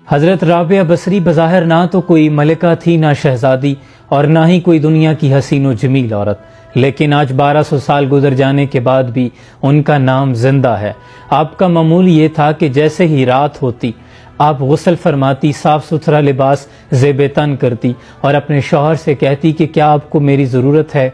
حضرت رابعہ بصری بظاہر نہ تو کوئی ملکہ تھی، نہ شہزادی، اور نہ ہی کوئی دنیا کی حسین و جمیل عورت، لیکن آج 1200 سال گزر جانے کے بعد بھی ان کا نام زندہ ہے۔ آپ کا معمول یہ تھا کہ جیسے ہی رات ہوتی آپ غسل فرماتی، صاف ستھرا لباس زیب تن کرتی اور اپنے شوہر سے کہتی کہ کیا آپ کو میری ضرورت ہے،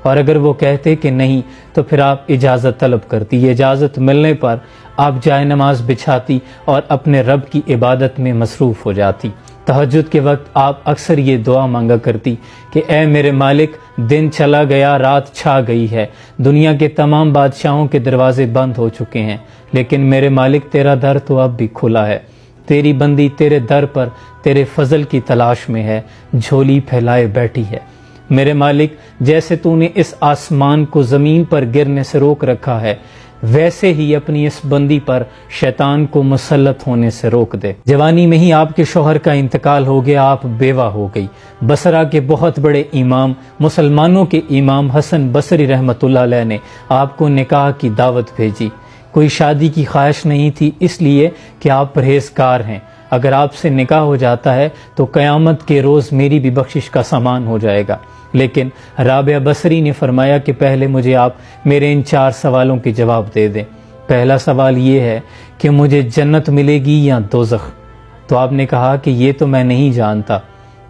اور اگر وہ کہتے کہ نہیں تو پھر آپ اجازت طلب کرتی۔ یہ اجازت ملنے پر آپ جائے نماز بچھاتی اور اپنے رب کی عبادت میں مصروف ہو جاتی۔ تہجد کے وقت آپ اکثر یہ دعا مانگا کرتی کہ اے میرے مالک، دن چلا گیا، رات چھا گئی ہے، دنیا کے تمام بادشاہوں کے دروازے بند ہو چکے ہیں، لیکن میرے مالک تیرا در تو اب بھی کھلا ہے، تیری بندی تیرے در پر تیرے فضل کی تلاش میں ہے، جھولی پھیلائے بیٹھی ہے۔ میرے مالک، جیسے تو نے اس آسمان کو زمین پر گرنے سے روک رکھا ہے، ویسے ہی اپنی اس بندی پر شیطان کو مسلط ہونے سے روک دے۔ جوانی میں ہی آپ کے شوہر کا انتقال ہو گیا، آپ بیوہ ہو گئی۔ بصرہ کے بہت بڑے امام، مسلمانوں کے امام حسن بصری رحمۃ اللہ علیہ نے آپ کو نکاح کی دعوت بھیجی۔ کوئی شادی کی خواہش نہیں تھی، اس لیے کہ آپ پرہیزگار ہیں۔ اگر آپ سے نکاح ہو جاتا ہے تو قیامت کے روز میری بھی بخشش کا سامان ہو جائے گا، لیکن رابعہ بصری نے فرمایا کہ پہلے مجھے آپ میرے ان 4 سوالوں کے جواب دے دیں۔ پہلا سوال یہ ہے کہ مجھے جنت ملے گی یا دوزخ؟ تو آپ نے کہا کہ یہ تو میں نہیں جانتا۔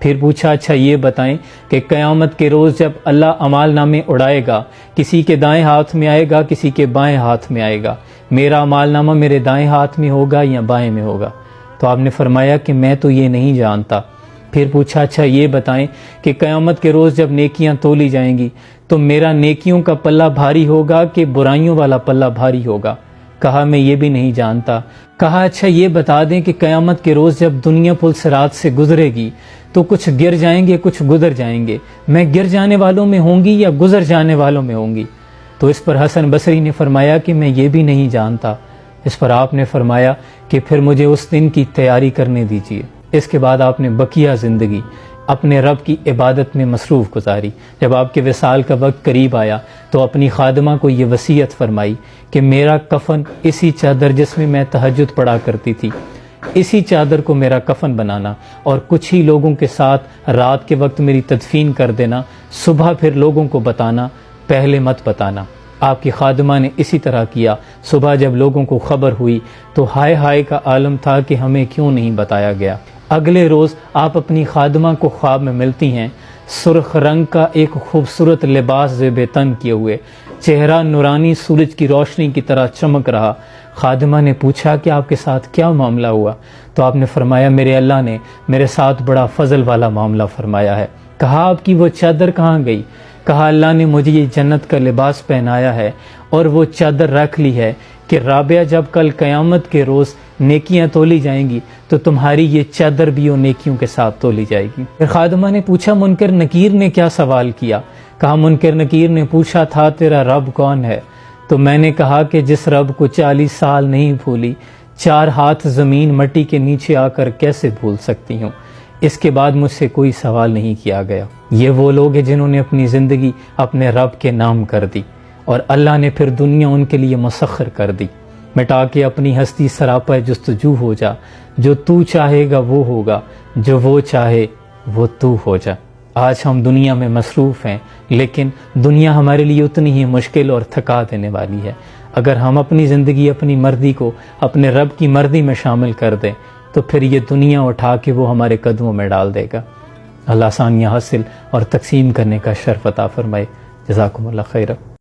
پھر پوچھا اچھا یہ بتائیں کہ قیامت کے روز جب اللہ اعمال نامے اڑائے گا، کسی کے دائیں ہاتھ میں آئے گا، کسی کے بائیں ہاتھ میں آئے گا، میرا اعمال نامہ میرے دائیں ہاتھ میں ہوگا یا بائیں میں ہوگا؟ تو آپ نے فرمایا کہ میں تو یہ نہیں جانتا۔ پھر پوچھا اچھا یہ بتائیں کہ قیامت کے روز جب نیکیاں تولی جائیں گی تو میرا نیکیوں کا پلہ بھاری ہوگا کہ برائیوں والا پلہ بھاری ہوگا؟ کہا میں یہ بھی نہیں جانتا۔ کہا اچھا یہ بتا دیں کہ قیامت کے روز جب دنیا پل صراط سے گزرے گی تو کچھ گر جائیں گے، کچھ گزر جائیں گے، میں گر جانے والوں میں ہوں گی یا گزر جانے والوں میں ہوں گی؟ تو اس پر حسن بصری نے فرمایا کہ میں یہ بھی نہیں جانتا۔ اس پر آپ نے فرمایا کہ پھر مجھے اس دن کی تیاری کرنے دیجیے۔ اس کے بعد آپ نے بقیہ زندگی اپنے رب کی عبادت میں مصروف گزاری۔ جب آپ کے وصال کا وقت قریب آیا تو اپنی خادمہ کو یہ وصیت فرمائی کہ میرا کفن اسی چادر جس میں میں تہجد پڑھا کرتی تھی، اسی چادر کو میرا کفن بنانا، اور کچھ ہی لوگوں کے ساتھ رات کے وقت میری تدفین کر دینا، صبح پھر لوگوں کو بتانا، پہلے مت بتانا۔ آپ کی خادمہ نے اسی طرح کیا۔ صبح جب لوگوں کو خبر ہوئی تو ہائے ہائے کا عالم تھا کہ ہمیں کیوں نہیں بتایا گیا۔ اگلے روز آپ اپنی خادمہ کو خواب میں ملتی ہیں، سرخ رنگ کا ایک خوبصورت لباس زیب تن کیے ہوئے، چہرہ نورانی سورج کی روشنی کی طرح چمک رہا۔ خادمہ نے پوچھا کہ آپ کے ساتھ کیا معاملہ ہوا؟ تو آپ نے فرمایا میرے اللہ نے میرے ساتھ بڑا فضل والا معاملہ فرمایا ہے۔ کہا آپ کی وہ چادر کہاں گئی؟ کہا اللہ نے مجھے یہ جنت کا لباس پہنایا ہے اور وہ چادر رکھ لی ہے کہ رابعہ جب کل قیامت کے روز نیکیاں تولی جائیں گی تو تمہاری یہ چادر بھی وہ نیکیوں کے ساتھ تولی جائے گی۔ پھر خادمہ نے پوچھا منکر نکیر نے کیا سوال کیا؟ کہا منکر نکیر نے پوچھا تھا تیرا رب کون ہے؟ تو میں نے کہا کہ جس رب کو 40 سال نہیں بھولی، 4 ہاتھ زمین مٹی کے نیچے آ کر کیسے بھول سکتی ہوں؟ اس کے بعد مجھ سے کوئی سوال نہیں کیا گیا۔ یہ وہ لوگ ہیں جنہوں نے اپنی زندگی اپنے رب کے نام کر دی، اور اللہ نے پھر دنیا ان کے لیے مسخر کر دی۔ مٹا کے اپنی ہستی سراپا جستجو ہو جا، جو تو چاہے گا وہ ہوگا، جو وہ چاہے وہ تو ہو جا۔ آج ہم دنیا میں مصروف ہیں، لیکن دنیا ہمارے لیے اتنی ہی مشکل اور تھکا دینے والی ہے۔ اگر ہم اپنی زندگی اپنی مرضی کو اپنے رب کی مرضی میں شامل کر دیں تو پھر یہ دنیا اٹھا کے وہ ہمارے قدموں میں ڈال دے گا۔ اللہ آسانیاں حاصل اور تقسیم کرنے کا شرف عطا فرمائے۔ جزاکم اللہ خیرہ۔